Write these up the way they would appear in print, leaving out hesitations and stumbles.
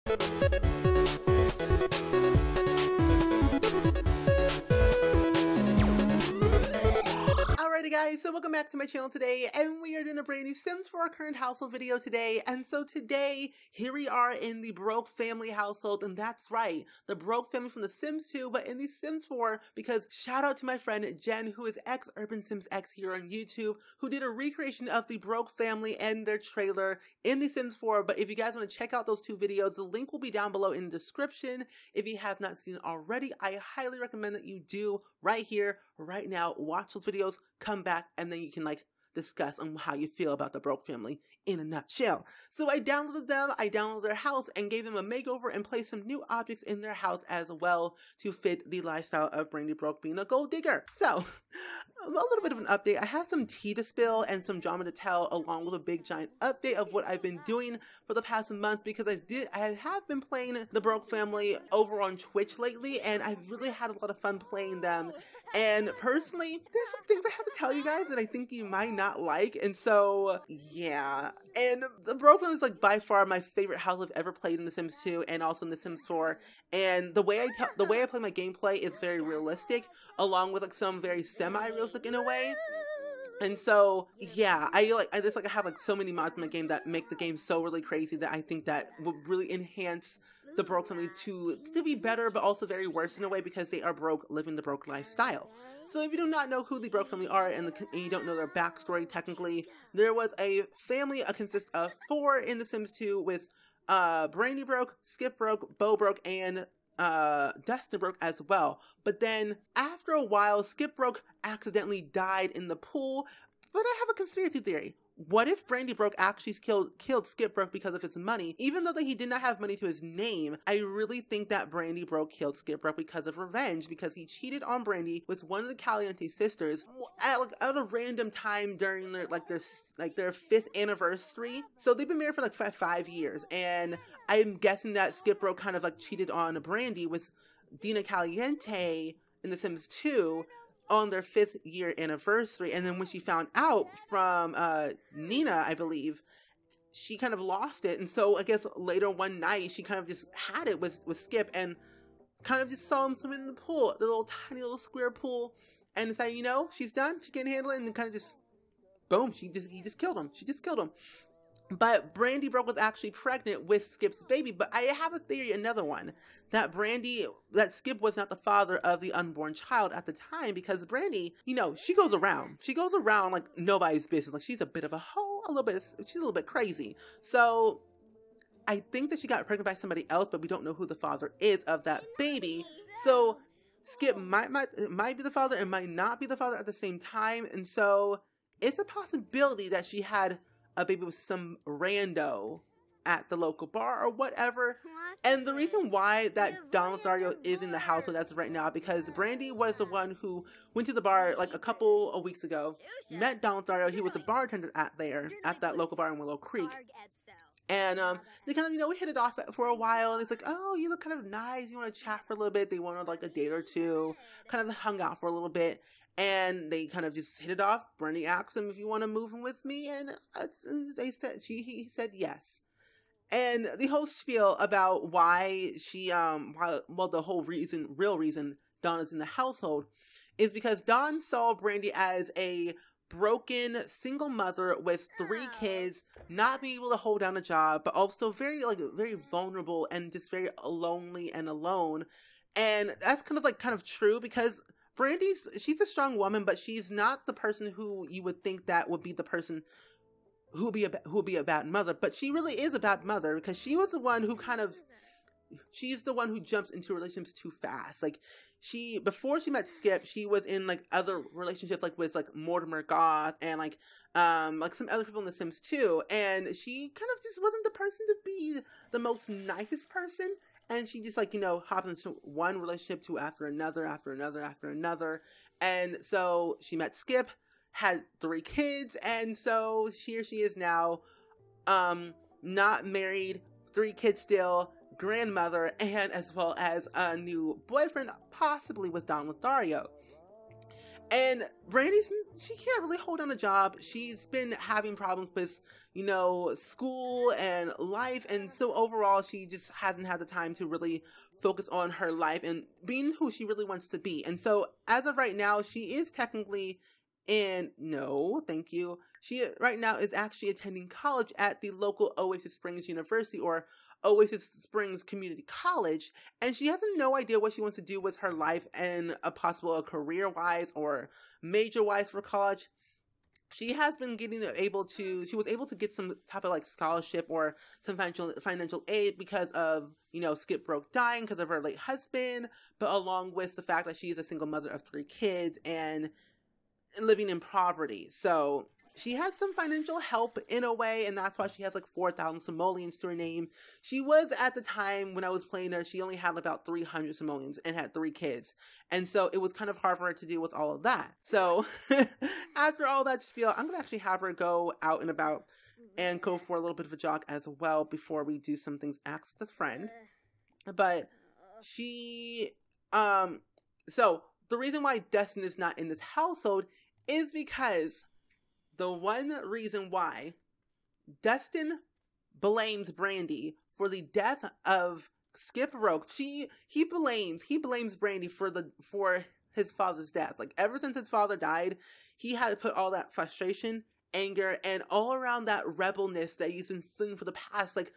Alrighty guys, so welcome back to my channel today, and we are doing a brand new Sims 4 current household video today. And so today, here we are in the Broke family household, and that's right, the Broke family from the Sims 2, but in the Sims 4, because shout out to my friend Jen, who is XUrbanSimsX here on YouTube, who did a recreation of the Broke family and their trailer in the Sims 4. But if you guys want to check out those two videos, the link will be down below in the description. If you have not seen it already, I highly recommend that you do right here, right now. Watch those videos, come back, and then you can discuss on how you feel about the Broke family in a nutshell. So I downloaded them, I downloaded their house, and gave them a makeover and placed some new objects in their house as well to fit the lifestyle of Brandi Broke being a gold digger. So, a little bit of an update. I have some tea to spill and some drama to tell, along with a big giant update of what I've been doing for the past month, because I have been playing the Broke family over on Twitch lately, and I've really had a lot of fun playing them. And personally, there's some things I have to tell you guys that I think you might not like, and so, yeah. And the Broke family is by far my favorite house I've ever played in The Sims 2 and also in The Sims 4. And the way I play my gameplay is very realistic, along with some very semi-realistic in a way. And so, yeah, I have so many mods in my game that make the game so really crazy that I think that will really enhance the Broke family to be better, but also very worse in a way, because they are broke, living the Broke lifestyle. So if you do not know who the Broke family are, and you don't know their backstory technically, there was a family consists of 4 in The Sims 2 with Brandi Broke, Skip Broke, Beau Broke, and Dustin Broke as well. But then after a while, Skip Broke accidentally died in the pool. But I have a conspiracy theory. What if Brandi Broke actually killed Skip Broke because of his money? Even though he did not have money to his name, I really think that Brandi Broke killed Skip Broke because of revenge, because he cheated on Brandi with one of the Caliente sisters at a random time during their 5th anniversary. So they've been married for 5 years, and I'm guessing that Skip Broke kind of cheated on Brandi with Dina Caliente in The Sims 2 on their 5th year anniversary. And then when she found out from Nina, I believe, she kind of lost it. And so I guess later one night she kind of just had it with Skip, and kind of just saw him swim in the pool, the little tiny little square pool, and decided, you know, she's done, she can't handle it, and then kind of just boom, he just killed him. She just killed him. But Brandi Broke was actually pregnant with Skip's baby. But I have a theory, another one, that Skip was not the father of the unborn child at the time, because Brandi, you know, she goes around like nobody's business. She's a bit of a hoe, she's a little bit crazy. So I think that she got pregnant by somebody else, but we don't know who the father is of that baby. So Skip might be the father and might not be the father at the same time. And so it's a possibility that she had a baby with some rando at the local bar or whatever. And the reason why that Don Lothario is in the household as of right now, because Brandi was the one who went to the bar a couple of weeks ago, met Don Lothario. He was a bartender at that local bar in Willow Creek. And they kind of, you know, we hit it off for a while, and it's like, oh, you look kind of nice, you want to chat for a little bit. They wanted a date or two, kind of hung out for a little bit. And they kind of just hit it off. Brandi asked him if you want to move in with me, and he said yes. And the whole spiel about why the whole real reason Dawn is in the household is because Dawn saw Brandi as a broken single mother with 3 kids, not being able to hold down a job, but also very vulnerable and just very lonely and alone. And that's kind of true, because she's a strong woman, but she's not the person who you would think that would be the person who would be a bad mother. But she really is a bad mother, because she was the one who she's the one who jumps into relationships too fast. Before she met Skip, she was in other relationships with Mortimer Goth and some other people in The Sims too, and she kind of just wasn't the person to be the most nicest person. And she just hopped into one relationship after another. And so she met Skip, had 3 kids, and so here she is now, not married, 3 kids still, grandmother, and as well as a new boyfriend, possibly with Don Lothario. And she can't really hold on a job. She's been having problems with, you know, school and life. And so overall, she just hasn't had the time to really focus on her life and being who she really wants to be. And so as of right now, she is technically no, thank you. She right now is actually attending college at the local Oasis Springs University, or Oasis Springs Community College, and she has no idea what she wants to do with her life and a possible career-wise or major-wise for college. She has been she was able to get some type of like scholarship or some financial aid because of, you know, Skip Broke dying because of her late husband, but along with the fact that she is a single mother of 3 kids and living in poverty. So she has some financial help in a way, and that's why she has like 4,000 simoleons to her name. She was, at the time when I was playing her, she only had about 300 simoleons and had 3 kids. And so it was kind of hard for her to deal with all of that. So after all that spiel, I'm going to actually have her go out and about and go for a little bit of a jog as well before we do some things ask the friend. But she, so the reason why Dustin is not in this household is because the one reason why Dustin blames Brandi for the death of Skip Broke, he blames Brandi for his father's death. Like, ever since his father died, he had to put all that frustration, anger, and all around that rebelness that he's been feeling for the past like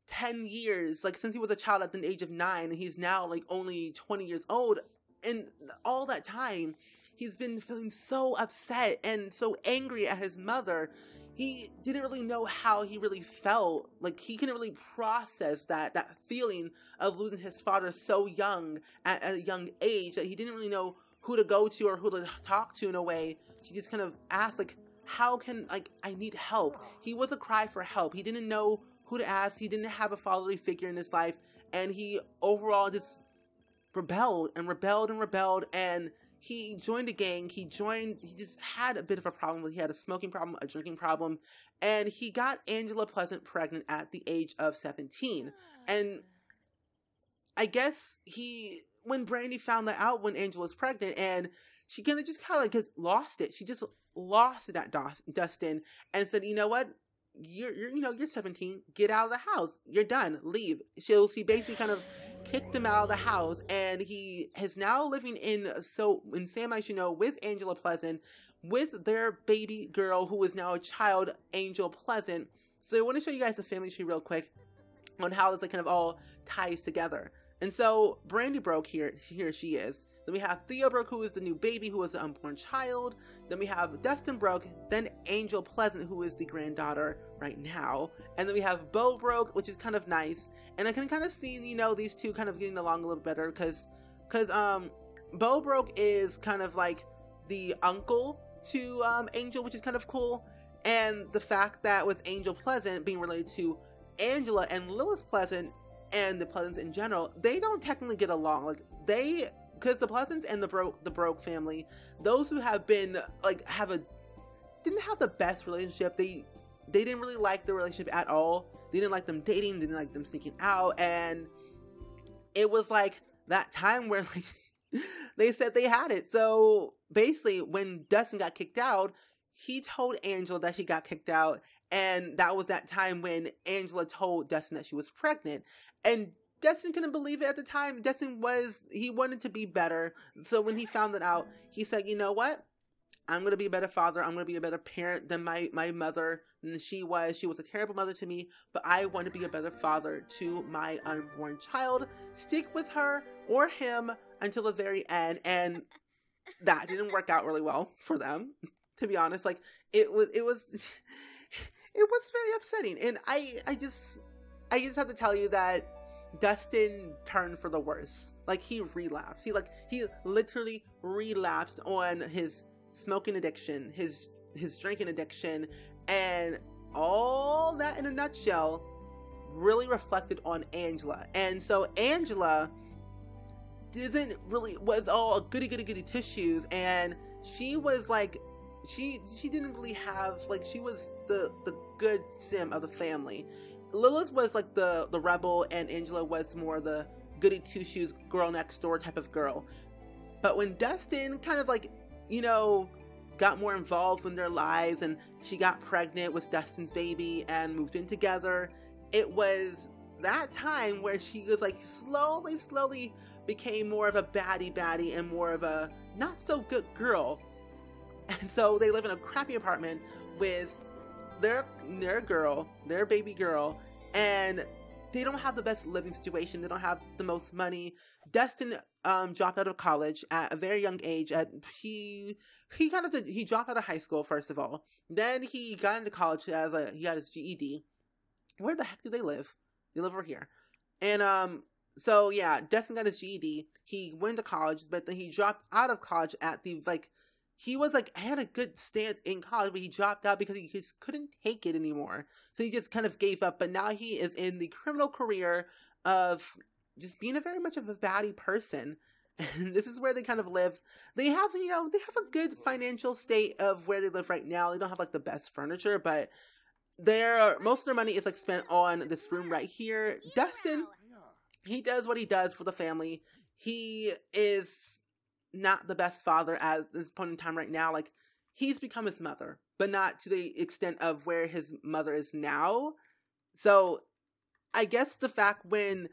10 years, like since he was a child at the age of 9, and he's now like only 20 years old. And all that time, he's been feeling so upset and so angry at his mother. He didn't really know how he really felt. Like, he couldn't really process that feeling of losing his father so young, at a young age, that he didn't really know who to go to or who to talk to in a way. She just kind of asked, like, how can, like, I need help. He was a cry for help. He didn't know who to ask. He didn't have a fatherly figure in his life. And he overall just rebelled, and he joined a gang. He just had a bit of a problem. He had a smoking problem, a drinking problem, and he got Angela Pleasant pregnant at the age of 17. And I guess when Brandi found that out when Angela was pregnant, and she kind of just lost it. She just lost it at Dustin and said, you know what? You're 17. Get out of the house. You're done. Leave. She basically kind of kicked him out of the house, and he is now living in San Myshuno with Angela Pleasant, with their baby girl, who is now a child, Angel Pleasant. So I want to show you guys the family tree real quick on how this kind of all ties together. And so Brandi Broke, here she is. Then we have Theo Broke, who is the new baby, who is the unborn child. Then we have Dustin Broke, then Angel Pleasant, who is the granddaughter right now. And then we have Beau Broke, which is kind of nice. And I can kind of see, these two kind of getting along a little better, because Beau Broke is kind of like the uncle to Angel, which is kind of cool. And the fact that with Angel Pleasant being related to Angela and Lilith Pleasant and the Pleasants in general, they don't technically get along. Like, because the Pleasants and the Broke family, those who have been didn't have the best relationship. They didn't really like the relationship at all. They didn't like them dating, didn't like them sneaking out, and it was like that time where like they said they had it. So basically, when Dustin got kicked out, he told Angela that he got kicked out, and that was that time when Angela told Dustin that she was pregnant. And Dustin couldn't believe it at the time. He wanted to be better. So when he found that out, he said, you know what? I'm going to be a better father. I'm going to be a better parent than my mother than she was. She was a terrible mother to me, but I want to be a better father to my unborn child. Stick with her or him until the very end. And that didn't work out really well for them, to be honest. Like, it was very upsetting. And I just have to tell you that Dustin turned for the worse. Like, he relapsed. He literally relapsed on his smoking addiction, his drinking addiction, and all that in a nutshell really reflected on Angela. And so Angela was all goody two-shoes, and she was like, she didn't really have, like, she was the good sim of the family. Lilith was like the rebel, and Angela was more the goody two-shoes, girl next door type of girl. But when Dustin kind of like you know, got more involved in their lives, and she got pregnant with Dustin's baby and moved in together, it was that time where she was like slowly became more of a baddie and more of a not so good girl. And so they live in a crappy apartment with their baby girl, and they don't have the best living situation. They don't have the most money. Dustin dropped out of college at a very young age. He dropped out of high school first of all. Then he got into college he got his GED. Where the heck do they live? They live over here. And so yeah, Dustin got his GED. He went to college, but then he dropped out of college at the he was had a good stance in college, but he dropped out because he just couldn't take it anymore. So he just kind of gave up. But now he is in the criminal career of just being very much of a baddie person. And this is where they kind of live. They have, they have a good financial state of where they live right now. They don't have the best furniture, but most of their money is spent on this room right here. Dustin, he does what he does for the family. He is not the best father at this point in time right now. He's become his mother, but not to the extent of where his mother is now. So I guess the fact when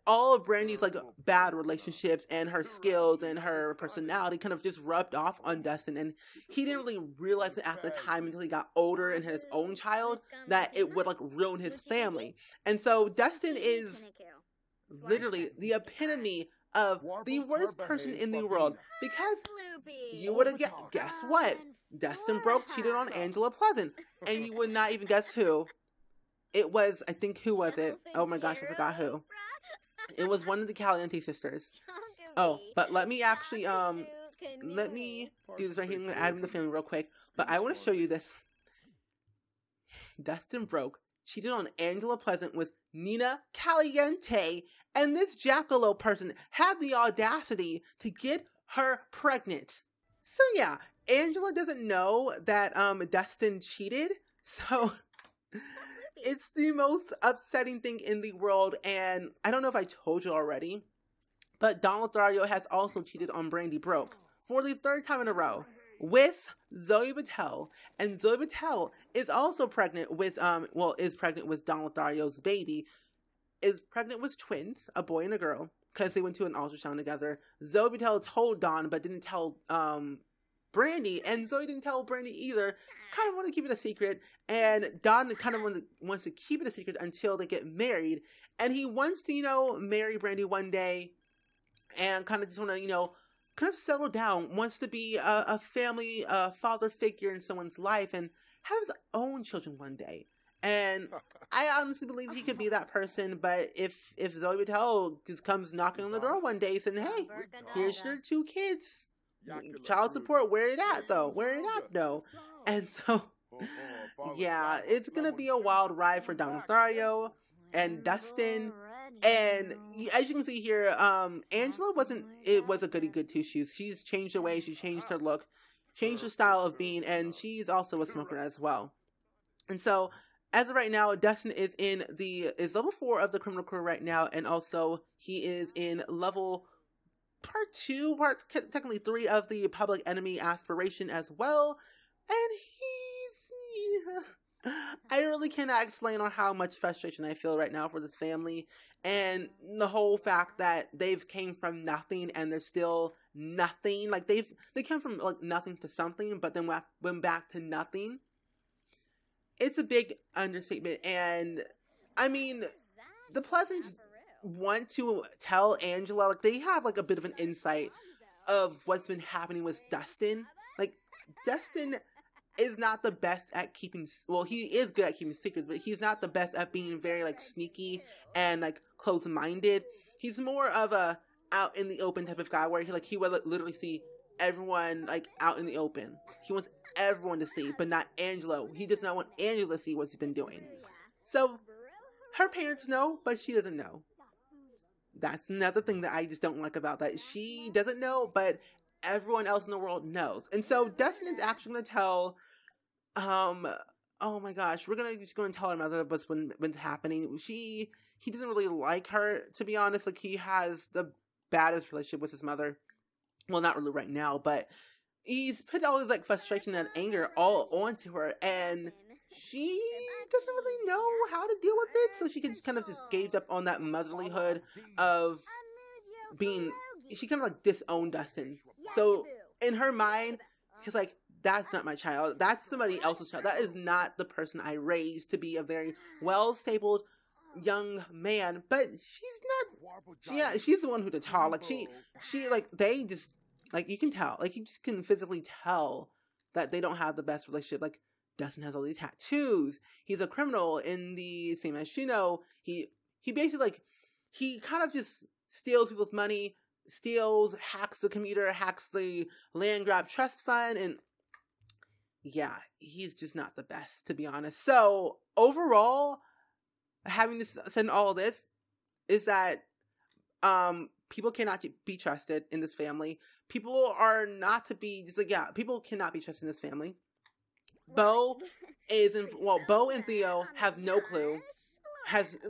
all of Brandi's bad relationships and her skills and her personality kind of just rubbed off on Dustin, and he didn't really realize it at the time until he got older and had his own child, that it would ruin his family. And so Dustin is literally the epitome of the worst person in the world, because you would have guess what? Dustin Broke cheated on Angela Pleasant, and you would not even guess who. It was, I think, who was it? Oh my gosh, I forgot who. It was one of the Caliente sisters. Oh, but let me actually, let me do this right here. I'm going to add in the family real quick, but I want to show you this. Dustin Broke cheated on Angela Pleasant with Nina Caliente, and this jackalope person had the audacity to get her pregnant. So yeah, Angela doesn't know that Dustin cheated, so it's the most upsetting thing in the world. And I don't know if I told you already, but Don Lothario has also cheated on Brandi Broke for the third time in a row with Zoe Battelle, and Zoe Battelle is also pregnant with is pregnant with Don Lothario's baby. Is pregnant with twins, a boy and a girl, because they went to an ultrasound together. Zoe Battelle told Don, but didn't tell Brandi, and Zoe didn't tell Brandi either. Kind of want to keep it a secret, and Don kind of wants to keep it a secret until they get married, and he wants to marry Brandi one day, and kind of just want to kind of settle down, wants to be a family father figure in someone's life, and have his own children one day. And I honestly believe he could be that person, but if Zoe Battelle just comes knocking on the door one day saying, hey, here's your 2 kids, child support, where it at though? Where it at though? And so, yeah, it's gonna be a wild ride for Don Lothario and Dustin. And as you can see here, Angela was a goody good too. She's changed her way, she changed her look, changed her style of being, and she's also a smoker as well. And so, as of right now, Dustin is level 4 of the criminal career right now, and also he is in level technically 3 of the public enemy aspiration as well. And I really cannot explain on how much frustration I feel right now for this family, and the whole fact that they've came from nothing and they're still nothing. They came from nothing to something, but then went back to nothing. It's a big understatement. And I mean, the Pleasants want to tell Angela, they have a bit of an insight of what's been happening with Dustin. Dustin is not the best at keeping, he is good at keeping secrets, but he's not the best at being very sneaky and close-minded. He's more of a out in the open type of guy, where he would literally see everyone out in the open. He wants everyone to see, but not Angela. He does not want Angela to see what he's been doing. So her parents know, but she doesn't know. That's another thing that I just don't like about that. She doesn't know, but everyone else in the world knows. And so Dustin is actually going to tell, oh my gosh, we're just going to tell her mother what's been happening. He doesn't really like her, to be honest. He has the baddest relationship with his mother. Well, not really right now, but he's put all his like frustration and anger all onto her, and she doesn't really know how to deal with it, so she kind of just gave up on that motherlyhood of being, she kind of like disowned Dustin. So in her mind, he's like, that's not my child, that's somebody else's child, that is not the person I raised to be a very well-stabled young man. But she's not, she's the one who did talk, like she like, they just, like, you can tell, like, you just can physically tell that they don't have the best relationship. Like, Dustin has all these tattoos, he's a criminal in the same as Shino, he basically, like, he kind of just steals people's money, hacks the computer, hacks the land grab trust fund, and yeah, he's just not the best, to be honest. So overall, having to send all of this is that people cannot be trusted in this family. People are not to be just like, yeah, people cannot be trusted in this family. Beau is in, well, Beau and Theo have no clue.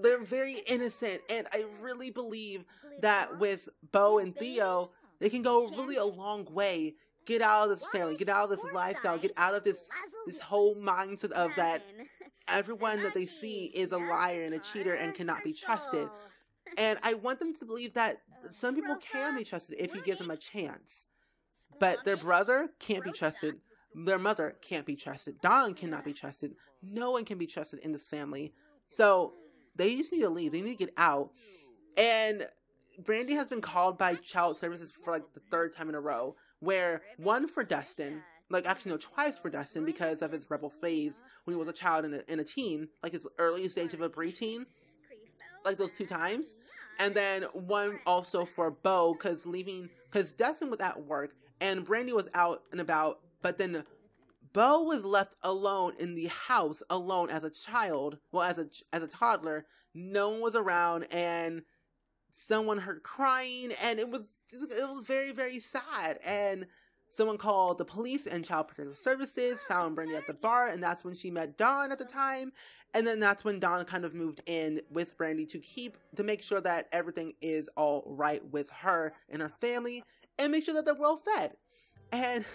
They're very innocent, and I really believe that with Beau and Theo, they can go really a long way. Get out of this family, get out of this lifestyle, get out of this whole mindset of that everyone that they see is a liar and a cheater and cannot be trusted. And I want them to believe that some people can be trusted if you give them a chance. But their brother can't be trusted. Their mother can't be trusted. Don cannot be trusted. No one can be trusted in this family. So they just need to leave. They need to get out. And Brandi has been called by child services for like the 3rd time in a row. Where one for Dustin, like actually no, twice for Dustin because of his rebel phase when he was a child and a teen, like his early stage of a preteen, like those 2 times. And then one also for Beau because Dustin was at work and Brandi was out and about, but then Beau was left alone in the house, alone as a child, well, as a toddler. No one was around, and someone heard crying, and it was very, very sad. And someone called the police and Child Protective Services, found Brandi at the bar, and that's when she met Dawn at the time. And then that's when Dawn kind of moved in with Brandi to make sure that everything is all right with her and her family, and make sure that they're well fed. And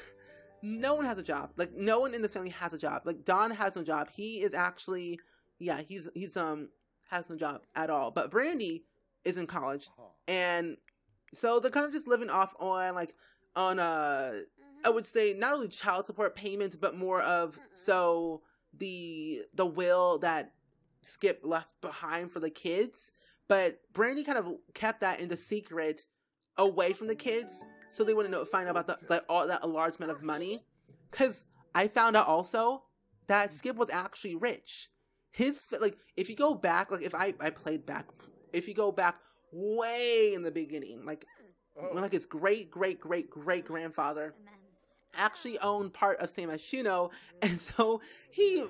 no one has a job. Like, no one in this family has a job. Like, Dawn has no job. He is actually, yeah, he's has no job at all. But Brandi is in college, and so they're kind of just living off on I would say not only child support payments, but more of so the will that Skip left behind for the kids. But Brandi kind of kept that in the secret away from the kids, so they wouldn't find out about all that a large amount of money. Because I found out also that Skip was actually rich. His, like, if you go back, like, if I played back, if you go back way in the beginning, like, when, like, his great-great-great-great-grandfather actually owned part of same as Shino, and so they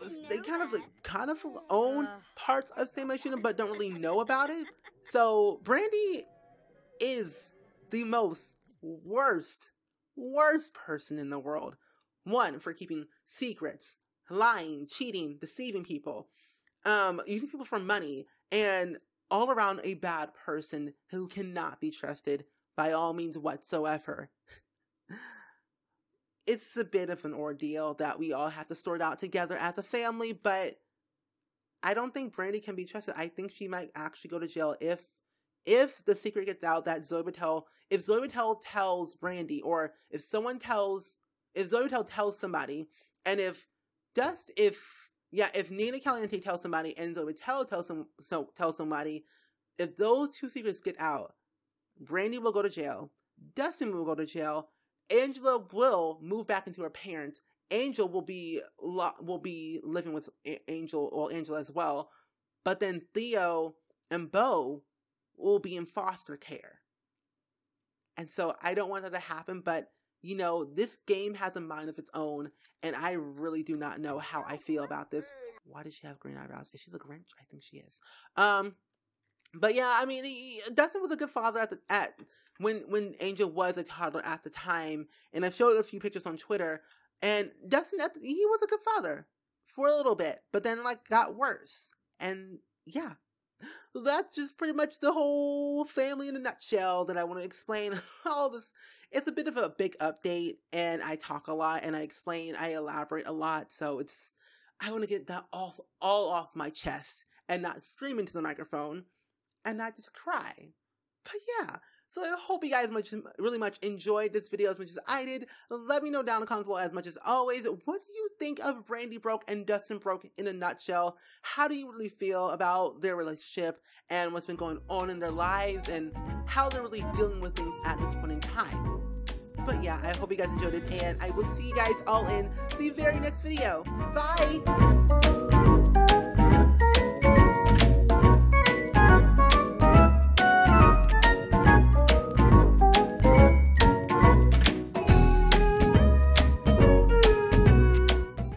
kind of own parts of same as Shino, but don't really know about it. So Brandi is the most worst person in the world. One, for keeping secrets, lying, cheating, deceiving people, using people for money, and all around a bad person who cannot be trusted by all means whatsoever. It's a bit of an ordeal that we all have to sort out together as a family, but I don't think Brandi can be trusted. I think she might actually go to jail if the secret gets out that Zoe Patel tells Brandi, or if Zoe Patel tells somebody, and if Nina Caliente tells somebody and Zoe Patel tells somebody, if those 2 secrets get out, Brandi will go to jail, Dustin will go to jail, Angela will move back into her parents, Angel will be living with Angela as well, but then Theo and Beau will be in foster care. And so I don't want that to happen, but you know, this game has a mind of its own, and I really do not know how I feel about this. Why does she have green eyebrows? Is she the Grinch? I think she is. But yeah, I mean, Dustin was a good father when Angel was a toddler at the time, and I showed a few pictures on Twitter, and Dustin, he was a good father for a little bit, but then like got worse, and yeah. That's just pretty much the whole family in a nutshell that I want to explain. All this it's a bit of a big update, and I talk a lot, and I elaborate a lot, so I want to get that all off my chest, and not scream into the microphone, and not just cry. But yeah, so I hope you guys really much enjoyed this video as much as I did. Let me know down in the comments below, as much as always, what do you think of Brandi Broke and Dustin Broke in a nutshell? How do you really feel about their relationship and what's been going on in their lives and how they're really dealing with things at this point in time? But yeah, I hope you guys enjoyed it, and I will see you guys all in the very next video. Bye!